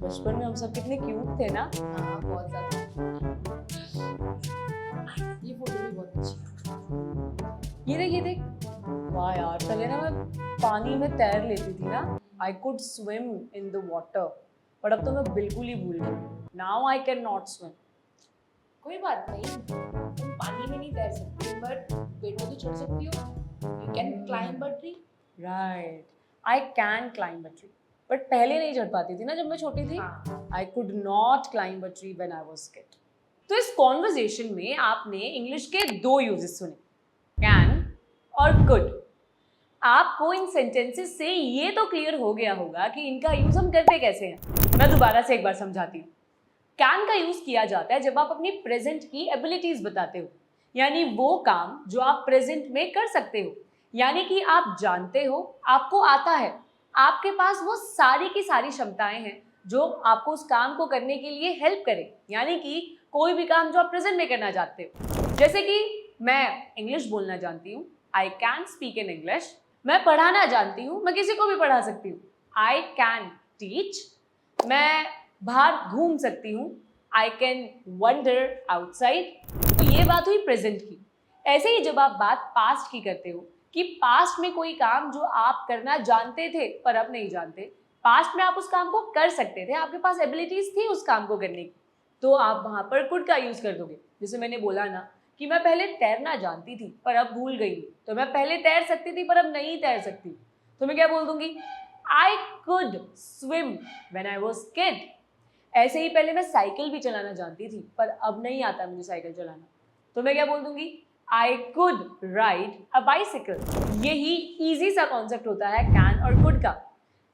बचपन में हम सब कितने क्यूट थे ना। हाँ बहुत ज्यादा। ये फोटो भी बहुत अच्छी है। ये देख। वाह यार, पहले ना मैं पानी में तैर लेती थी ना, I could swim in the water, but अब तो मैं बिल्कुल ही भूल गई। Now I can not swim. कोई बात नहीं, तुम पानी में नहीं तैर सकती बट पेड़ पे तो चढ़ सकती हो। You can climb a tree. Right, I can climb a tree, but पहले नहीं चढ़ पाती थी ना जब मैं छोटी थी। हाँ। आई could not climb a tree when I was kid. तो इस कॉन्वर्जेशन में आपने इंग्लिश के दो यूजेस सुने, कैन और कुड। आपको इन सेंटेंसेस से ये तो क्लियर हो गया होगा कि इनका यूज हम करते कैसे हैं। मैं दोबारा से एक बार समझाती हूँ। कैन का यूज किया जाता है जब आप अपनी प्रेजेंट की एबिलिटीज बताते हो, यानी वो काम जो आप प्रेजेंट में कर सकते हो, यानी कि आप जानते हो, आपको आता है, आपके पास वो सारी की सारी क्षमताएं हैं जो आपको उस काम को करने के लिए हेल्प करे, यानी कि कोई भी काम जो आप प्रेजेंट में करना चाहते हो। जैसे कि मैं इंग्लिश बोलना जानती हूँ, I can speak in English. मैं पढ़ाना जानती हूँ, मैं किसी को भी पढ़ा सकती हूँ, आई कैन टीच। मैं बाहर घूम सकती हूँ, आई कैन वंडर आउटसाइड। तो ये बात हुई प्रेजेंट की। ऐसे ही जब आप बात पास्ट की करते हो कि पास्ट में कोई काम जो आप करना जानते थे पर अब नहीं जानते, पास्ट में आप उस काम को कर सकते थे, आपके पास एबिलिटीज थी उस काम को करने की, तो आप वहां पर कुड का यूज कर दोगे। जैसे मैंने बोला ना कि मैं पहले तैरना जानती थी पर अब भूल गई, तो मैं पहले तैर सकती थी पर अब नहीं तैर सकती, तो मैं क्या बोल दूंगी, I could swim when I was kid. ऐसे ही पहले मैं साइकिल भी चलाना जानती थी पर अब नहीं आता मुझे साइकिल चलाना, तो मैं क्या बोल दूंगी, आई कुड राइड अ बाइसिकल। यही इजी सा कॉन्सेप्ट होता है कैन और कुड का।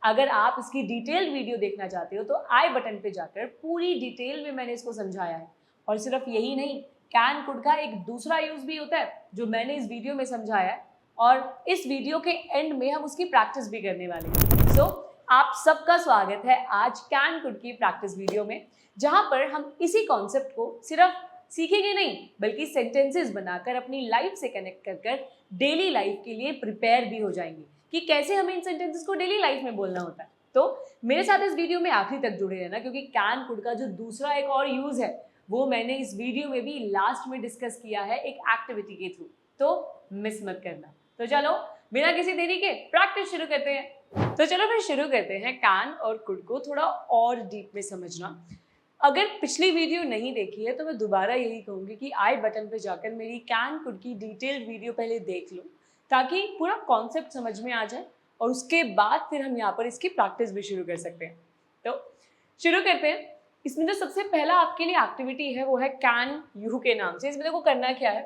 अगर आप इसकी डिटेल्ड वीडियो देखना चाहते हो तो आई बटन पे जाकर पूरी डिटेल में मैंने इसको समझाया है। और सिर्फ यही नहीं, कैन कुड का एक दूसरा यूज भी होता है जो मैंने इस वीडियो में समझाया है, और इस वीडियो के एंड में हम उसकी प्रैक्टिस भी करने वाले हैं। सो आप सबका स्वागत है आज कैन कुड की प्रैक्टिस वीडियो में, जहां पर हम इसी कॉन्सेप्ट को सिर्फ सीखेंगे नहीं बल्कि सेंटेंसेस बनाकर अपनी लाइफ से कनेक्ट कर कर डेली लाइफ के लिए प्रिपेयर भी हो जाएंगे कि कैसे हमें इन सेंटेंसेस को डेली लाइफ में बोलना होता है। तो मेरे साथ इस वीडियो में आखिरी तक जुड़े रहना, क्योंकि कैन कुड का जो दूसरा एक और यूज है वो मैंने इस वीडियो में भी लास्ट में डिस्कस किया है एक एक्टिविटी के थ्रू, तो मिस मत करना। तो चलो बिना किसी देरी के प्रैक्टिस शुरू करते हैं। तो चलो फिर शुरू करते हैं कैन और कुड को थोड़ा और डीप में समझना। अगर पिछली वीडियो नहीं देखी है तो मैं दोबारा यही कहूंगी कि आई बटन पे जाकर मेरी कैन कुड की डिटेल्ड वीडियो पहले देख लो, ताकि पूरा कॉन्सेप्ट समझ में आ जाए और उसके बाद फिर हम यहाँ पर इसकी प्रैक्टिस भी शुरू कर सकते हैं। तो शुरू करते हैं। इसमें जो सबसे पहला आपके लिए एक्टिविटी है वो है कैन यू के नाम से। इसमें देखो करना क्या है,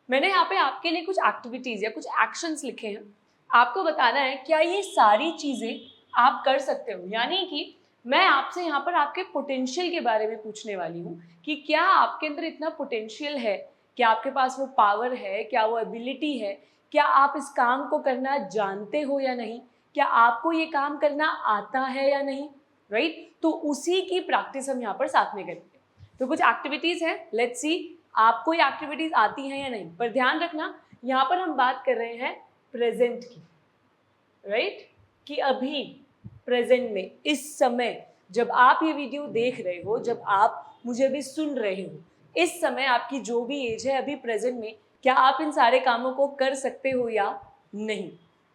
मैंने यहाँ पे आपके लिए कुछ एक्टिविटीज या कुछ एक्शंस लिखे हैं। आपको बताना है क्या ये सारी चीजें आप कर सकते हो, यानी कि मैं आपसे यहाँ पर आपके पोटेंशियल के बारे में पूछने वाली हूँ कि क्या आपके अंदर इतना पोटेंशियल है, क्या आपके पास वो पावर है, क्या वो एबिलिटी है, क्या आप इस काम को करना जानते हो या नहीं, क्या आपको ये काम करना आता है या नहीं, राइट। तो उसी की प्रैक्टिस हम यहाँ पर साथ में करेंगे। तो कुछ एक्टिविटीज हैं, लेट्स सी आपको ये एक्टिविटीज आती हैं या नहीं। पर ध्यान रखना यहाँ पर हम बात कर रहे हैं प्रेजेंट की, राइट, कि अभी प्रेजेंट में इस समय जब आप ये वीडियो देख रहे हो, जब आप मुझे अभी सुन रहे हो, इस समय आपकी जो भी एज है अभी प्रेजेंट में, क्या आप इन सारे कामों को कर सकते हो या नहीं।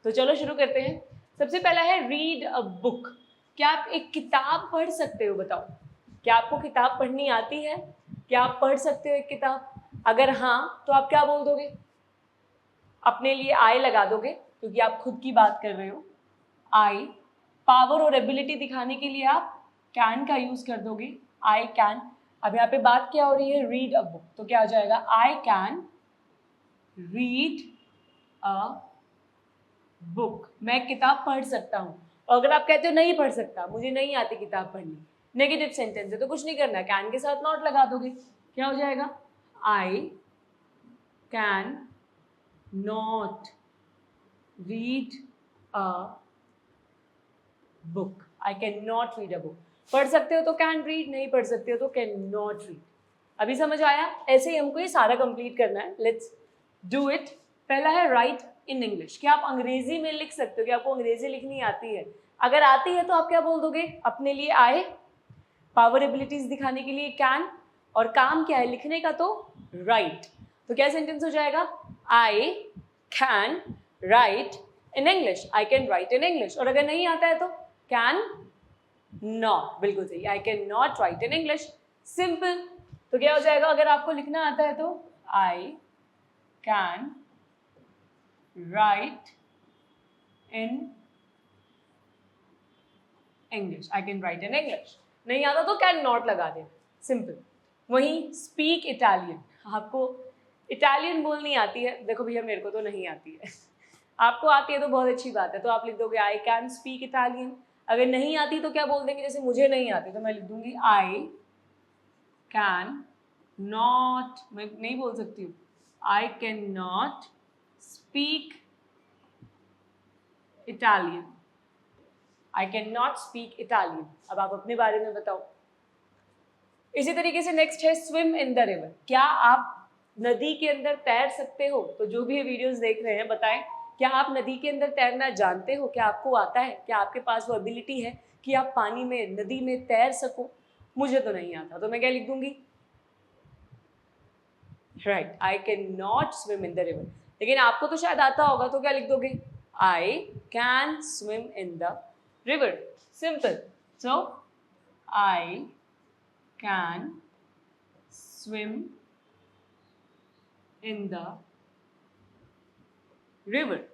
तो चलो शुरू करते हैं। सबसे पहला है रीड अ बुक। क्या आप एक किताब पढ़ सकते हो, बताओ, क्या आपको किताब पढ़नी आती है, क्या आप पढ़ सकते हो एक किताब? अगर हाँ तो आप क्या बोल दोगे, अपने लिए आई लगा दोगे क्योंकि आप खुद की बात कर रहे हो। आई, पावर और एबिलिटी दिखाने के लिए आप कैन का यूज कर दोगे, आई कैन। अब यहाँ पे बात क्या हो रही है, रीड अ बुक, तो क्या हो जाएगा, I can read a book. मैं किताब पढ़ सकता हूँ। और अगर आप कहते हो नहीं पढ़ सकता, मुझे नहीं आती किताब पढ़नी, नेगेटिव सेंटेंस है, तो कुछ नहीं करना, कैन के साथ नॉट लगा दोगे, क्या हो जाएगा, आई can not read a book. I can not read a book. पढ़ सकते हो तो कैन रीड, नहीं पढ़ सकते हो तो कैन नॉट रीड। अभी समझ आया? ऐसे ही हमको ये सारा कंप्लीट करना है। Let's do it. पहला है राइट इन इंग्लिश। क्या आप अंग्रेजी में लिख सकते हो? क्या आपको अंग्रेजी लिखनी आती है? अगर आती है तो आप क्या बोल दोगे अपने लिए, आए। पावर एबिलिटीज दिखाने के लिए कैन, और काम क्या है लिखने का, तो राइट। तो क्या सेंटेंस हो जाएगा, I can write in English, I can write in English. और अगर नहीं आता है तो कैन नॉट, बिल्कुल सही, आई can not right in English, simple. तो क्या हो जाएगा, अगर आपको लिखना आता है तो I can write in English, I can write in English. नहीं आता तो कैन नॉट लगा दे, सिंपल। वहीं स्पीक इटालियन, आपको इटालियन बोलनी आती है, देखो भैया मेरे को तो नहीं आती है आपको आती है तो बहुत अच्छी बात है, तो आप लिख दोगे आई कैन स्पीक इटालियन। अगर नहीं आती तो क्या बोल देंगे, जैसे मुझे नहीं आती तो मैं लिख दूंगी आई कैन नॉट, मैं नहीं बोल सकती हूँ, आई can not speak Italian, I can not speak Italian. अब आप अपने बारे में बताओ। इसी तरीके से नेक्स्ट है स्विम इन द रिवर, क्या आप नदी के अंदर तैर सकते हो? तो जो भी ये वीडियोस देख रहे हैं बताएं, क्या आप नदी के अंदर तैरना जानते हो? क्या आपको आता है? क्या आपके पास वो एबिलिटी है कि आप पानी में, नदी में तैर सको? मुझे तो नहीं आता, तो मैं क्या लिख दूंगी, right, I can not swim in the river. लेकिन आपको तो शायद आता होगा, तो क्या लिख दोगे, I can swim in the river, simple. So I can swim in the river.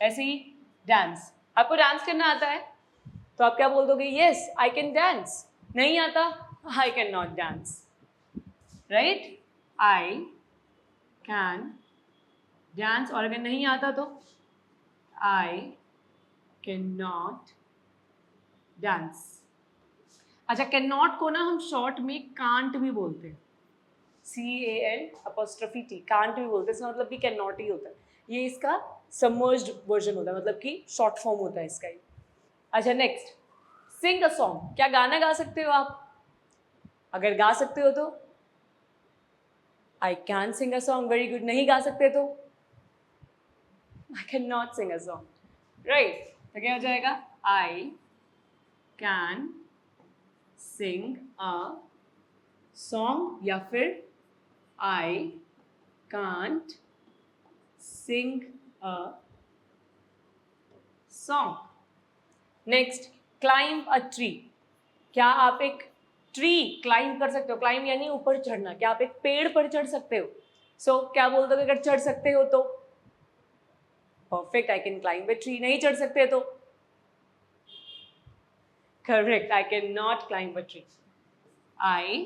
ऐसे ही डांस, आपको डांस करना आता है तो आप क्या बोल दोगे, यस आई कैन डांस। नहीं आता, आई can not dance, right, I can dance. और अगर नहीं आता तो आई कैन नॉट डांस। अच्छा, कैन नॉट को ना हम शॉर्ट में कांट भी बोलते हैं, CANT, कांट भी बोलते हैं, इसका मतलब कि कैन नॉट ही होता है, ये इसका सबमर्ज्ड वर्जन होता है, मतलब कि शॉर्ट फॉर्म होता है इसका ही। अच्छा नेक्स्ट, सिंग अ सॉन्ग, क्या गाना गा सकते हो आप? अगर गा सकते हो तो I can sing a song, very good. नहीं गा सकते तो I can not sing a song, right. तो क्या हो जाएगा, आई कैन सिंग अ सॉन्ग, या फिर I can't Singh a song. Next, climb a tree, क्या आप एक ट्री क्लाइंब कर सकते हो? क्लाइंब यानी ऊपर चढ़ना, क्या आप एक पेड़ पर चढ़ सकते हो? सो क्या बोल दोगे अगर चढ़ सकते हो तो? Perfect, I can climb a tree. नहीं चढ़ सकते तो? Correct, I can not climb a tree. I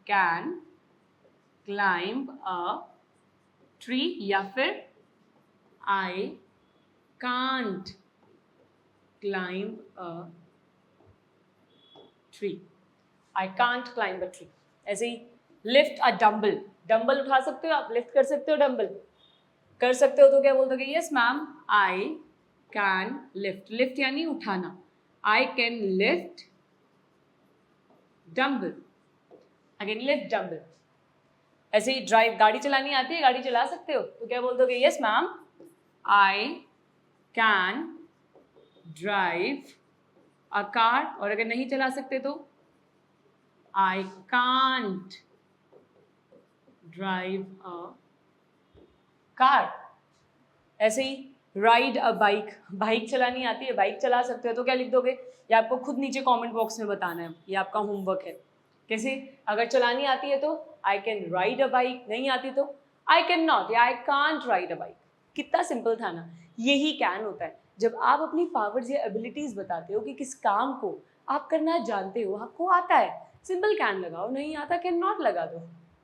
can climb a tree, या फिर I can't climb a tree, I can't climb a tree. ऐसे ही लिफ्ट अ डम्बल, डम्बल उठा सकते हो आप? लिफ्ट कर सकते हो डम्बल? कर सकते हो तो क्या बोल दोगे, yes ma'am I can lift. Lift यानी उठाना, I can lift dumbbell, I can lift dumbbell. ऐसे ही ड्राइव, गाड़ी चलानी आती है, गाड़ी चला सकते हो? तो क्या बोल दोगे, yes ma'am I can drive a car. और अगर नहीं चला सकते तो I can't drive a car. ऐसे ही राइड अ बाइक, बाइक चलानी आती है, बाइक चला सकते हो? तो क्या लिख दोगे, ये आपको खुद नीचे कमेंट बॉक्स में बताना है, ये आपका होमवर्क है। कैसे, अगर चलानी आती है तो I can ride a bike, नहीं आती तो आई कैन नॉट या I can't ride a bike. कितना सिंपल था ना, यही कैन होता है। जब आप अपनी पावर्स या एबिलिटीज बताते हो कि किस काम को आप करना जानते हो, आपको आता है, सिंपल कैन लगाओ, नहीं आता कैन नॉट लगा दो,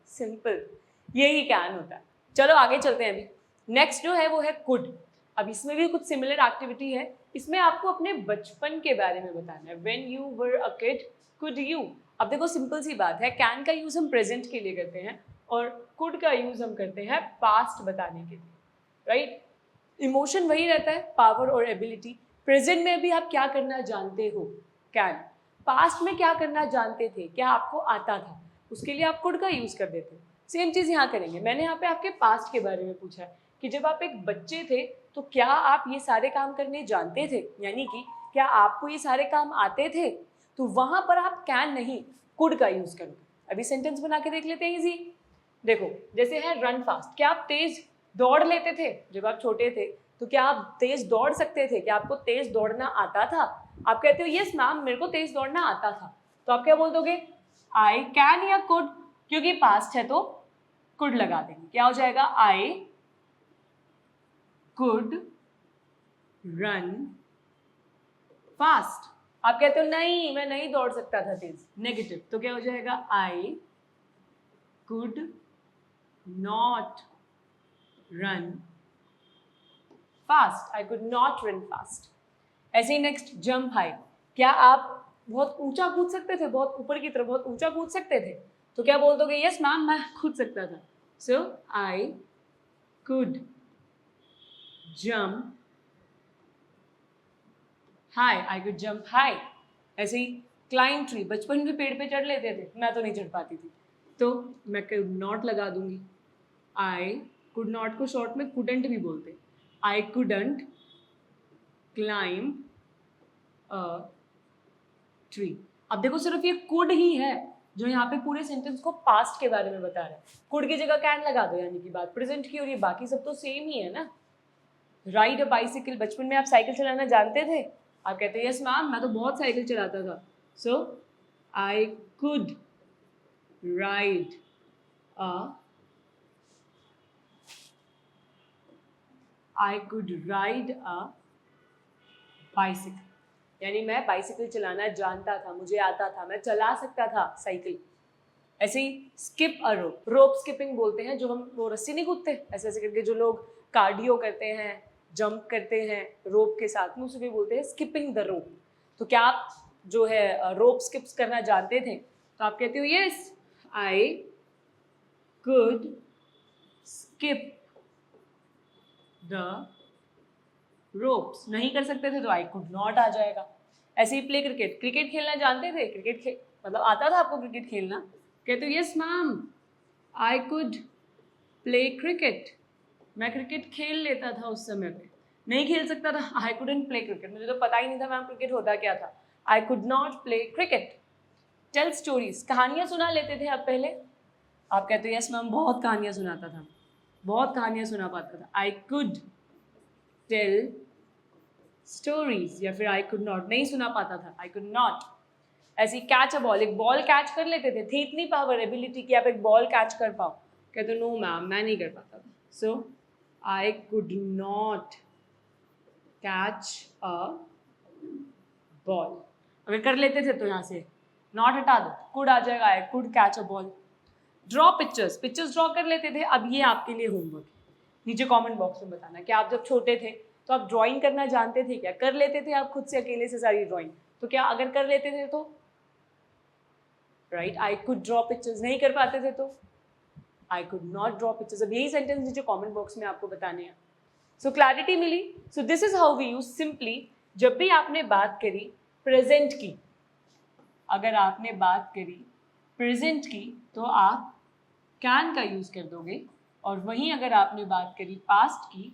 सिंपल, यही कैन होता है। चलो आगे चलते हैं। अभी नेक्स्ट जो है वो है कुड। अब इसमें भी कुछ सिमिलर एक्टिविटी है, इसमें आपको अपने बचपन के बारे में बताना है। When you were a kid could you. अब देखो सिंपल सी बात है, कैन का यूज हम प्रेजेंट के लिए करते हैं और कुड का यूज हम करते हैं पास्ट बताने के लिए, राइट। इमोशन वही रहता है, पावर और एबिलिटी। प्रेजेंट में भी आप क्या करना जानते हो, कैन। पास्ट में क्या करना जानते थे, क्या आपको आता था, उसके लिए आप कुड का यूज कर देते हो। सेम चीज यहाँ करेंगे। मैंने यहाँ पे आपके पास्ट के बारे में पूछा है कि जब आप एक बच्चे थे तो क्या आप ये सारे काम करने जानते थे, यानी कि क्या आपको ये सारे काम आते थे। तो वहां पर आप कैन नहीं कुड का यूज करोगे। अभी सेंटेंस बना के देख लेते हैं इजी। देखो जैसे है रन फास्ट, क्या आप तेज दौड़ लेते थे जब आप छोटे थे? तो क्या आप तेज दौड़ सकते थे? क्या आपको तेज दौड़ना आता था? आप कहते हो यस मैम मेरे को तेज दौड़ना आता था, तो आप क्या बोल दोगे? आई कैन या कुड, क्योंकि पास्ट है तो कुड लगा देंगे। क्या हो जाएगा? I could run fast. आप कहते हो नहीं मैं नहीं दौड़ सकता था तेज, नेगेटिव, तो क्या हो जाएगा? आई could not run fast, I could not run fast. ऐसे ही नेक्स्ट जंप हाई, क्या आप बहुत ऊंचा कूद सकते थे? बहुत ऊपर की तरफ बहुत ऊंचा कूद सकते थे? तो क्या बोल दोगे? यस मैम मैं कूद सकता था। So I could jump high, I could jump high. ऐसे ही क्लाइंब ट्री, बचपन में पेड़ पे चढ़ लेते थे, मैं तो नहीं चढ़ पाती थी, तो मैं कुड नॉट लगा दूंगी। आई कुड नॉट को शॉर्ट में कुडंट भी बोलते, I couldn't climb a tree. अब देखो सिर्फ ये कुड ही है जो यहाँ पे पूरे सेंटेंस को पास्ट के बारे में बता रहा है। कुड की जगह कैन लगा दो, यानी कि बात प्रेजेंट की हो रही है, बाकी सब तो सेम ही है ना। राइड अ बाइसिकल, बचपन में आप साइकिल चलाना जानते थे? आप कहते हैं यस मैम मैं तो बहुत साइकिल चलाता था। So I could ride a bicycle, यानी मैं बाइसिकल चलाना जानता था, मुझे आता था, मैं चला सकता था साइकिल। ऐसे ही skip a rope, rope skipping बोलते हैं, जो हम वो रस्सी नहीं कूदते ऐसे ऐसे करके, जो लोग कार्डियो करते हैं, जंप करते हैं रोप के साथ में, उसे भी बोलते हैं स्किपिंग द रोप। तो क्या आप जो है रोप स्किप्स करना जानते थे? तो आप कहते हो yes I could skip the ropes. नहीं कर सकते थे तो आई कुड नॉट आ जाएगा। ऐसे ही प्ले क्रिकेट, क्रिकेट खेलना जानते थे? मतलब आता था आपको क्रिकेट खेलना? कहते हो yes ma'am I could play cricket, मैं क्रिकेट खेल लेता था उस समय पे। नहीं खेल सकता था, आई कुडंट प्ले क्रिकेट, मुझे तो पता ही नहीं था मैम क्रिकेट होता क्या था, I could not play cricket. Tell stories, कहानियां सुना लेते थे आप पहले? आप कहते हो यस मैम बहुत कहानियां सुनाता था, बहुत कहानियां सुना पाता था। आई कुड टेल स्टोरीज, या फिर आई कुड नॉट, नहीं सुना पाता था, आई कुड नॉट। ऐसी कैच अ बॉल, एक बॉल कैच कर लेते थे, थी इतनी पावर एबिलिटी कि आप एक बॉल कैच कर पाओ? कहते नो मैम मैं नहीं कर पाता था। So I could not catch a ball. अगर कर लेते थे तो यहाँ से नॉट हटा दो, कुड आ जाएगा, I could catch a ball. Draw pictures, pictures draw कर लेते थे? अब ये आपके लिए होमवर्क है, नीचे कमेंट बॉक्स में बताना कि आप जब छोटे थे तो आप ड्राइंग करना जानते थे क्या? कर लेते थे आप खुद से अकेले से सारी ड्राइंग? तो क्या अगर कर लेते थे तो right I could draw pictures, नहीं कर पाते थे तो आई कुड नॉट ड्रॉ पिक्चर्स। अब यही सेंटेंस नीचे कमेंट बॉक्स में आपको बताने हैं। सो क्लैरिटी मिली? So this is how we use simply. जब भी आपने बात करी प्रेजेंट की, अगर आपने बात करी प्रेजेंट की तो आप कैन का यूज कर दोगे, और वहीं अगर आपने बात करी पास्ट की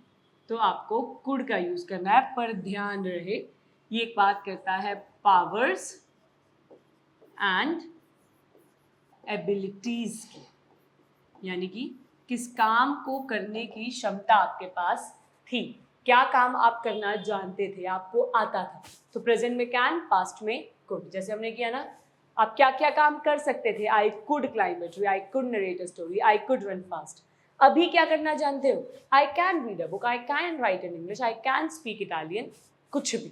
तो आपको कुड का यूज करना है। पर ध्यान रहे ये एक बात करता है पावर्स एंड एबिलिटीज की, यानी कि किस काम को करने की क्षमता आपके पास थी, क्या काम आप करना जानते थे, आपको आता था। तो प्रेजेंट में कैन, पास्ट में कुड। जैसे हमने किया ना, आप क्या क्या काम कर सकते थे? I could climb a tree, I could narrate a story, I could run fast. अभी क्या करना जानते हो? I can read a book, I can write in English, I can speak Italian, कुछ भी,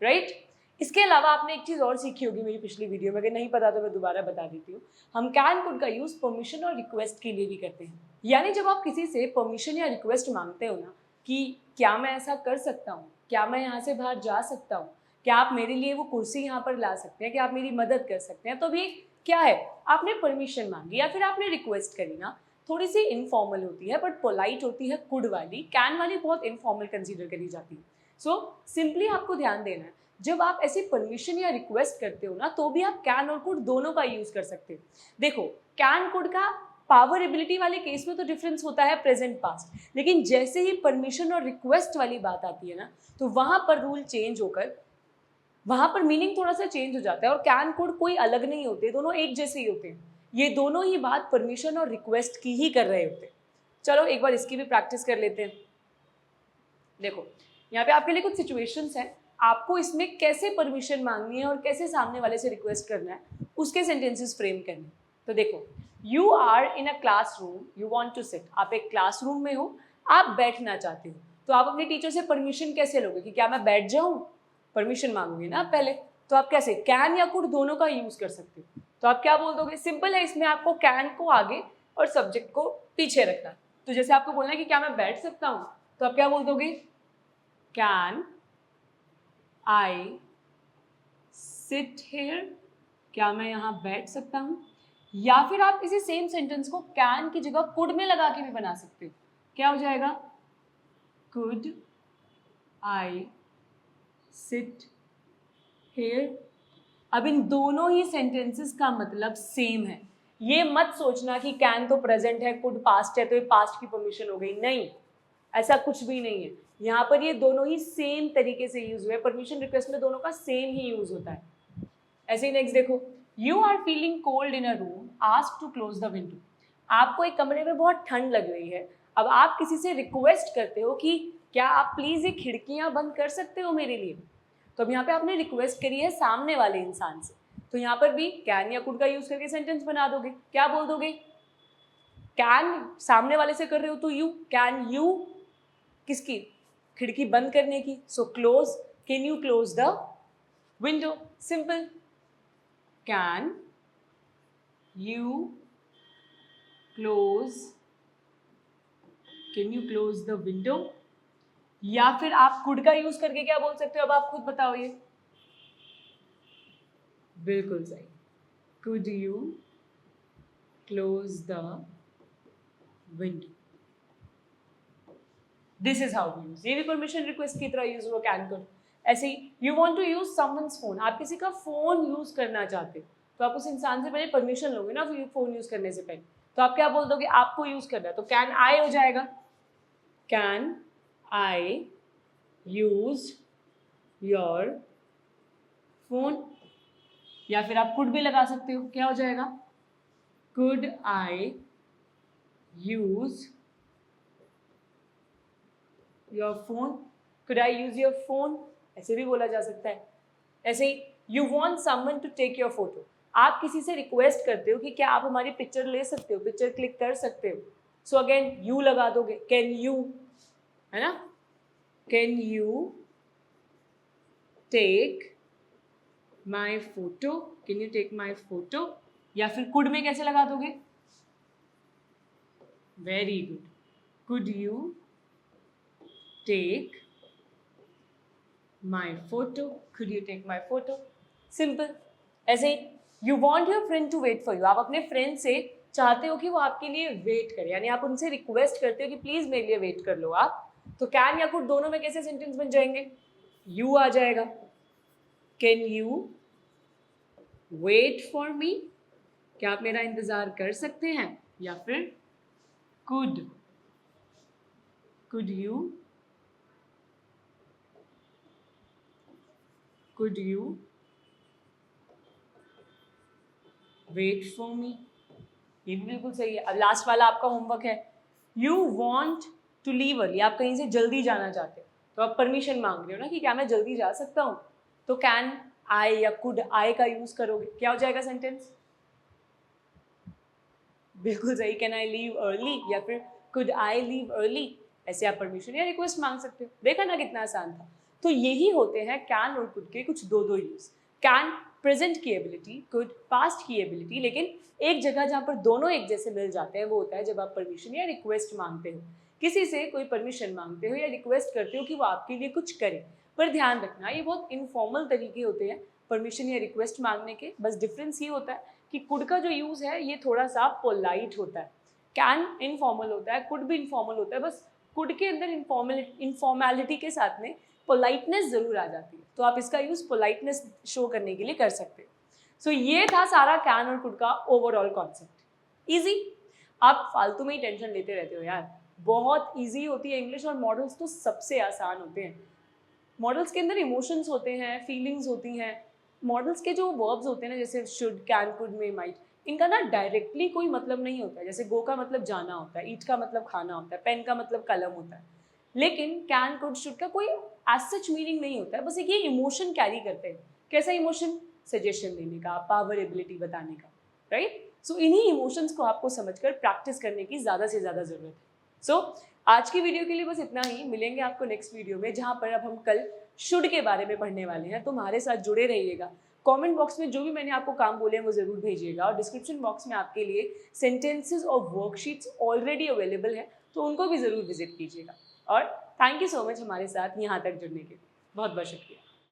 राइट? इसके अलावा आपने एक चीज़ और सीखी होगी मेरी पिछली वीडियो में, अगर नहीं पता तो मैं दोबारा बता देती हूँ। हम कैन कुड का यूज़ परमिशन और रिक्वेस्ट के लिए भी करते हैं। यानी जब आप किसी से परमिशन या रिक्वेस्ट मांगते हो ना कि क्या मैं ऐसा कर सकता हूँ, क्या मैं यहाँ से बाहर जा सकता हूँ, क्या आप मेरे लिए वो कुर्सी यहाँ पर ला सकते हैं, क्या आप मेरी मदद कर सकते हैं, तो भी क्या है, आपने परमिशन मांगी या फिर आपने रिक्वेस्ट करी ना, थोड़ी सी इनफॉर्मल होती है बट पोलाइट होती है कुड वाली। कैन वाली बहुत इनफॉर्मल कंसीडर करी जाती है। सो सिंपली आपको ध्यान देना है, जब आप ऐसी परमिशन या रिक्वेस्ट करते हो ना तो भी आप कैन और कुड दोनों का यूज कर सकते हो। देखो कैन कुड का पावर एबिलिटी वाले केस में तो डिफरेंस होता है प्रेजेंट पास्ट, लेकिन जैसे ही परमिशन और रिक्वेस्ट वाली बात आती है ना तो वहां पर रूल चेंज होकर वहां पर मीनिंग थोड़ा सा चेंज हो जाता है, और कैन कुड कोई अलग नहीं होते, दोनों एक जैसे ही होते हैं। ये दोनों ही बात परमिशन और रिक्वेस्ट की ही कर रहे होते हैं। चलो एक बार इसकी भी प्रैक्टिस कर लेते हैं। देखो यहाँ पे आपके लिए कुछ सिचुएशंस हैं, आपको इसमें कैसे परमिशन मांगनी है और कैसे सामने वाले से रिक्वेस्ट करना है, उसके सेंटेंसेस फ्रेम करने। तो देखो, you are in a classroom, you want to sit, आप एक क्लासरूम में हो, आप बैठना चाहते हो, तो आप अपने टीचर से परमिशन कैसे लोगे कि क्या मैं बैठ जाऊं? परमिशन मांगोगे ना पहले। तो आप कैसे, कैन या कुड दोनों का यूज कर सकते हो। तो आप क्या बोल दोगे? सिंपल है, इसमें आपको कैन को आगे और सब्जेक्ट को पीछे रखना। तो जैसे आपको बोलना है कि क्या मैं बैठ सकता हूँ, तो आप क्या बोल दोगे? कैन आई सिट हेयर, क्या मैं यहाँ बैठ सकता हूँ? या फिर आप इसी सेम सेंटेंस को कैन की जगह कुड में लगा के भी बना सकते हो। क्या हो जाएगा? Could I sit here. अब इन दोनों ही सेंटेंसेस का मतलब सेम है। ये मत सोचना कि कैन तो प्रेजेंट है, कुड पास्ट है, तो ये पास्ट की परमिशन हो गई। नहीं, ऐसा कुछ भी नहीं है। यहाँ पर ये दोनों ही सेम तरीके से यूज हुए, परमिशन रिक्वेस्ट में दोनों का सेम ही यूज होता है। ऐसे ही नेक्स्ट देखो, you are feeling cold in a room, ask to close the window. आपको एक कमरे में बहुत ठंड लग रही है, अब आप किसी से रिक्वेस्ट करते हो कि क्या आप प्लीज ये खिड़कियां बंद कर सकते हो मेरे लिए। तो अब यहाँ पे आपने रिक्वेस्ट करी है सामने वाले इंसान से, तो यहाँ पर भी कैन या कुड का यूज करके सेंटेंस बना दोगे। क्या बोल दोगे? कैन सामने वाले से कर रहे हो तो यू, कैन यू किसकी? खिड़की बंद करने की। So close, can you close the window. Simple. Can you close, can you close the window. या फिर आप कुड का यूज करके क्या बोल सकते हो? अब आप खुद बताओ। ये बिल्कुल सही। Could you close the window. This is how we use. ये भी परमिशन रिक्वेस्ट की तरह यूज हुआ कैन कुड। ऐसे ही you want to use someone's phone, आप किसी का फोन यूज करना चाहते हो, तो आप उस इंसान से पहले परमिशन लोगे ना फोन यूज करने से पहले। तो आप क्या बोल दोगे? आपको यूज करना है, तो कैन आई हो जाएगा। Can I use your phone. या फिर आप कुड भी लगा सकते हो। क्या हो जाएगा? Could I use your phone. Could I use your phone, ऐसे भी बोला जा सकता है। ऐसे ही you want someone to take your photo, आप किसी से रिक्वेस्ट करते हो कि क्या आप हमारी पिक्चर ले सकते हो, पिक्चर क्लिक कर सकते हो। सो अगेन यू लगा दोगे, कैन यू, है ना? Can you take my photo, can you take my photo. या फिर कुड में कैसे लगा दोगे? Very good, could you take my photo, could you take my photo. Simple. ऐसे ही you want your friend to wait for you, आप अपने फ्रेंड से चाहते हो कि वो आपके लिए वेट करे, यानी आप उनसे रिक्वेस्ट करते हो कि प्लीज मेरे लिए वेट कर लो आप। तो कैन या कुड दोनों में कैसे सेंटेंस बन जाएंगे? यू आ जाएगा, can you wait for me, क्या आप मेरा इंतजार कर सकते हैं। या फिर could, could you wait for me. ये भी बिल्कुल सही है। अब लास्ट वाला आपका होमवर्क है, you want to leave early, आप कहीं से जल्दी जाना चाहते हो, तो आप परमिशन मांग रहे हो ना कि क्या मैं जल्दी जा सकता हूँ, तो कैन आई या कुड आई का यूज करोगे। क्या हो जाएगा सेंटेंस? बिल्कुल सही, कैन आई लीव अर्ली या फिर कुड आई लीव अर्ली। ऐसे आप परमिशन या रिक्वेस्ट मांग सकते हो। देखा ना कितना आसान था। तो यही होते हैं कैन और कुड के कुछ दो यूज। कैन प्रेजेंट की एबिलिटी, कुड पास्ट की एबिलिटी, लेकिन एक जगह जहाँ पर दोनों एक जैसे मिल जाते हैं वो होता है जब आप परमिशन या रिक्वेस्ट मांगते हो। किसी से कोई परमिशन मांगते हो या रिक्वेस्ट करते हो कि वो आपके लिए कुछ करे, पर ध्यान रखना ये बहुत इनफॉर्मल तरीके होते हैं परमिशन या रिक्वेस्ट मांगने के। बस डिफरेंस ये होता है कि कुड का जो यूज है ये थोड़ा सा पोलाइट होता है, कैन इनफॉर्मल होता है, कुड भी इनफॉर्मल होता है। बस कुड के अंदर इनफॉर्मेलिटी के साथ में पोलाइटनेस जरूर आ जाती है, तो आप इसका यूज पोलाइटनेस शो करने के लिए कर सकते हो। सो ये था सारा कैन और कुड का ओवरऑल कॉन्सेप्ट। इजी। आप फालतू में ही टेंशन लेते रहते हो यार, बहुत इजी होती है इंग्लिश, और मॉडल्स तो सबसे आसान होते हैं। मॉडल्स के अंदर इमोशंस होते हैं, फीलिंग्स होती हैं। मॉडल्स के जो वर्ब्स होते हैं ना, जैसे should, can, could, may, might, इनका ना डायरेक्टली कोई मतलब नहीं होता है। जैसे गो का मतलब जाना होता है, ईट का मतलब खाना होता है, पेन का मतलब कलम होता है। लेकिन कैन, कुड, शुड का कोई एज सच मीनिंग नहीं होता है, बस एक ये इमोशन कैरी करते हैं। कैसा इमोशन? सजेशन देने का, पावर, एबिलिटी बताने का, राइट? सो इन्हीं इमोशंस को आपको समझकर प्रैक्टिस करने की ज़्यादा से ज़्यादा ज़रूरत है। सो आज की वीडियो के लिए बस इतना ही। मिलेंगे आपको नेक्स्ट वीडियो में, जहाँ पर अब हम कल शुड के बारे में पढ़ने वाले हैं। तो हमारे साथ जुड़े रहिएगा। कमेंट बॉक्स में जो भी मैंने आपको काम बोले हैं वो ज़रूर भेजिएगा, और डिस्क्रिप्शन बॉक्स में आपके लिए सेंटेंसेस और वर्कशीट्स ऑलरेडी अवेलेबल हैं, तो उनको भी ज़रूर विजिट कीजिएगा। और थैंक यू सो मच हमारे साथ यहाँ तक जुड़ने के लिए। बहुत बहुत शुक्रिया।